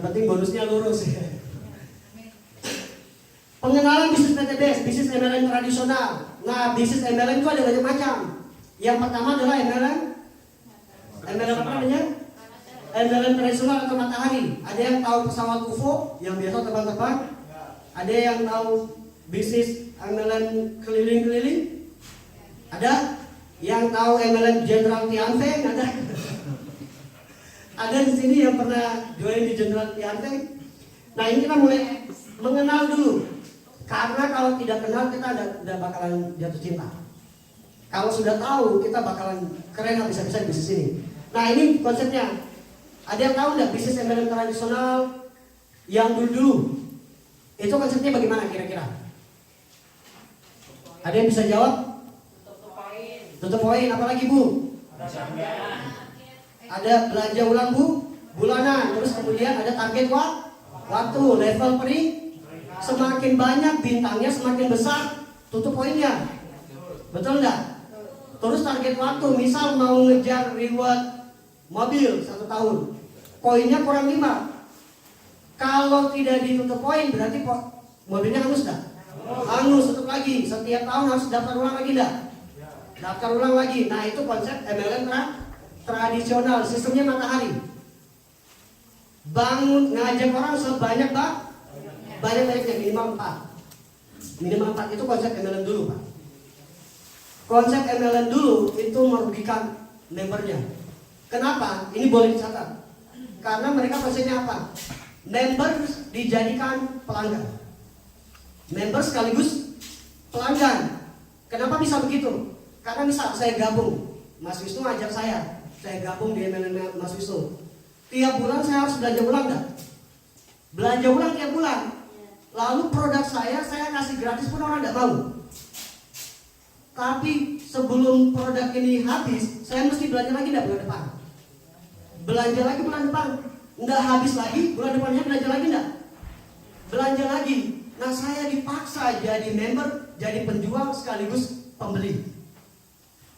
penting bonusnya lurus ya. Pengenalan bisnis PTBS, bisnis MLM tradisional. Nah, bisnis MLM itu ada banyak macam. Yang pertama adalah MLM apa namanya? MLM tradisional atau matahari. Ada yang tahu pesawat UFO yang biasa terbang-terbang. Ada yang tahu bisnis MLM keliling-keliling. Ada yang tahu MLM Jenderal Tianfeng. Ada di sini yang pernah join di Jenderal Tianfeng. Nah, ini kita mulai mengenal dulu. Karena kalau tidak kenal kita tidak bakalan jatuh cinta. Kalau sudah tahu kita bakalan keren bisa-bisa di bisnis ini. Nah, ini konsepnya. Ada yang tahu nggak bisnis MLM tradisional yang dulu-dulu? Itu konsepnya bagaimana kira-kira? Ada yang bisa jawab? Tutup poin. Apalagi Bu? Ada belanja ulang Bu, bulanan. Terus kemudian ada target waktu, level peri. Semakin banyak bintangnya semakin besar tutup poinnya. Betul enggak? Terus target waktu, misal mau ngejar reward mobil 1 tahun, poinnya kurang 5. Kalau tidak ditutup poin berarti mobilnya hangus enggak? Hangus, tutup lagi. Setiap tahun harus daftar ulang lagi enggak? Daftar ulang lagi. Nah, itu konsep MLM tradisional, sistemnya matahari. Bangun ngajak orang sebanyak banyak-banyaknya, minimal 4 itu konsep MLM dulu Pak. Konsep MLM dulu itu merugikan membernya. Kenapa? Ini boleh dicatat. Karena mereka konsepnya apa? Member dijadikan pelanggan, member sekaligus pelanggan. Kenapa bisa begitu? Karena misal saya gabung, Mas Wisnu ngajak saya gabung di MLM Mas Wisnu. Tiap bulan saya harus belanja ulang enggak? Belanja ulang tiap bulan. Lalu produk saya kasih gratis pun orang tidak mau. Tapi sebelum produk ini habis, saya mesti belanja lagi enggak bulan depan? Belanja lagi bulan depan. Enggak habis lagi, bulan depannya belanja lagi enggak? Belanja lagi. Nah, saya dipaksa jadi member, jadi penjual sekaligus pembeli.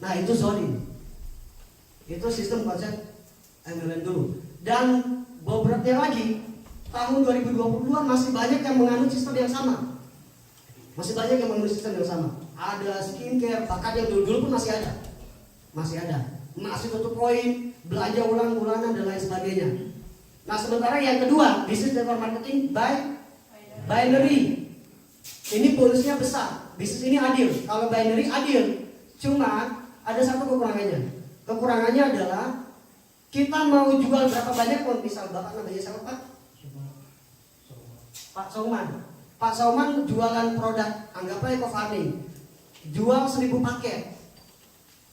Nah, itu zolim. Itu sistem konsep MLM dulu. Dan beberapa lagi tahun 2022 masih banyak yang menganut sistem yang sama. Masih banyak yang menganut sistem yang sama. Ada skincare, bahkan yang dulu-dulu pun masih ada. Masih tutup poin, belanja ulang bulanan dan lain sebagainya. Nah, sementara yang kedua, bisnis network marketing by binary. Ini bonusnya besar. Bisnis ini adil. Kalau binary adil, cuma ada satu kekurangannya. Kekurangannya adalah kita mau jual berapa banyak pun, misal Bapak namanya siapa Pak? Pak Sauman jualan produk, anggaplah eco farming, jual 1000 paket,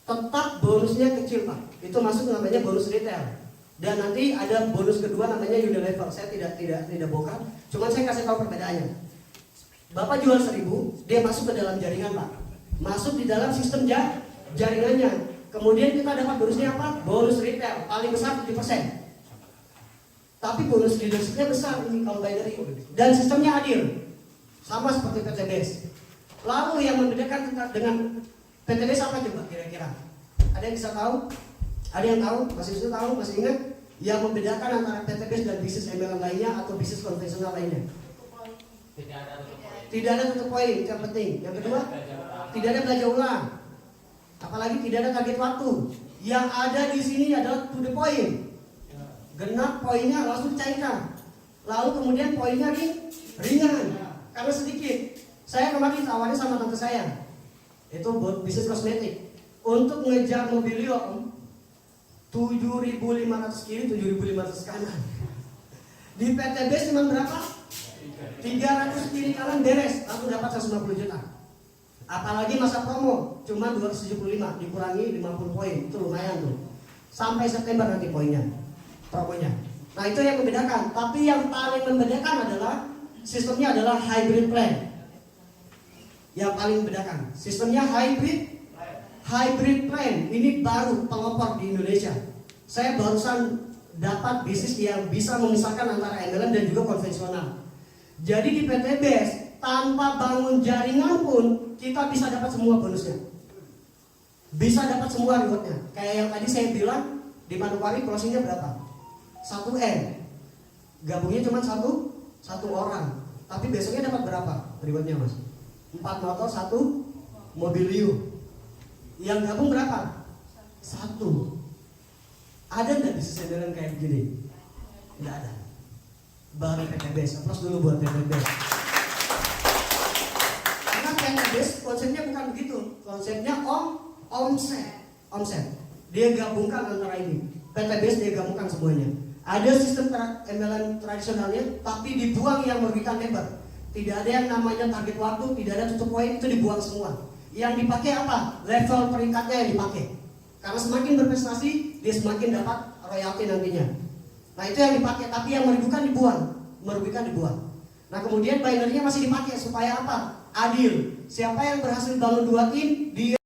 tetap bonusnya kecil Pak. Itu masuk namanya bonus retail. Dan nanti ada bonus kedua namanya Unilever. Saya tidak bongkar, cuman saya kasih tahu perbedaannya. Bapak jual 1000, dia masuk ke dalam jaringan Pak, masuk di dalam sistem jaringannya. Kemudian kita dapat bonusnya apa? Bonus retail paling besar 7%. Tapi bonus leadershipnya besar ini kalau binary. Dan sistemnya adil, sama seperti PTBS. Lalu yang membedakan dengan PTBS apa coba kira-kira? Ada yang bisa tahu? Ada yang tahu? Masih bisa tahu? Masih ingat? Yang membedakan antara PTBS dan bisnis MLM lainnya atau bisnis konvensional lainnya? Tidak ada tutup poin, yang penting. Yang kedua, tidak ada belanja ulang. Apalagi tidak ada target waktu. Yang ada di sini adalah to the point. Genap poinnya langsung dicairkan. Lalu kemudian poinnya ringan karena sedikit. Saya kemarin awalnya sama tante saya, itu bisnis kosmetik. Untuk ngejar mobilium 7.500 kiri, 7.500 kanan. Di PTBS cuma berapa? 300 kiri kanan beres, langsung dapat 150 juta. Apalagi masa promo cuma 275 dikurangi 50 poin, itu lumayan tuh. Sampai September nanti poinnya, promonya. Nah, itu yang membedakan. Tapi yang paling membedakan adalah sistemnya adalah hybrid plan. Yang paling membedakan sistemnya hybrid plan. Ini baru pelopor di Indonesia. Saya barusan dapat bisnis yang bisa memisahkan antara MLM dan juga konvensional. Jadi di PTBS tanpa bangun jaringan pun kita bisa dapat semua bonusnya, bisa dapat semua rewardnya. Kayak yang tadi saya bilang, di Manokwari closingnya berapa? 1M. Gabungnya cuma satu orang, tapi besoknya dapat berapa rewardnya mas? 4 motor 1 mobil Rio. Yang gabung berapa? 1. Ada nggak di sesederhan kayak begini? Tidak ada. Baru PTBS. Aplaus dulu buat PTBS. Karena PTBS konsepnya bukan begitu. Konsepnya omset. Dia gabungkan antara ini. PTBS dia gabungkan semuanya. Ada sistem MLM tradisionalnya, tapi dibuang yang merugikan member. Tidak ada yang namanya target waktu, tidak ada tutup poin, itu dibuang semua. Yang dipakai apa? Level peringkatnya yang dipakai. Karena semakin berprestasi, dia semakin dapat royalti nantinya. Nah itu yang dipakai, tapi yang merugikan dibuang. Nah kemudian binary-nya masih dipakai supaya apa? Adil. Siapa yang berhasil bangun 2 tim, dia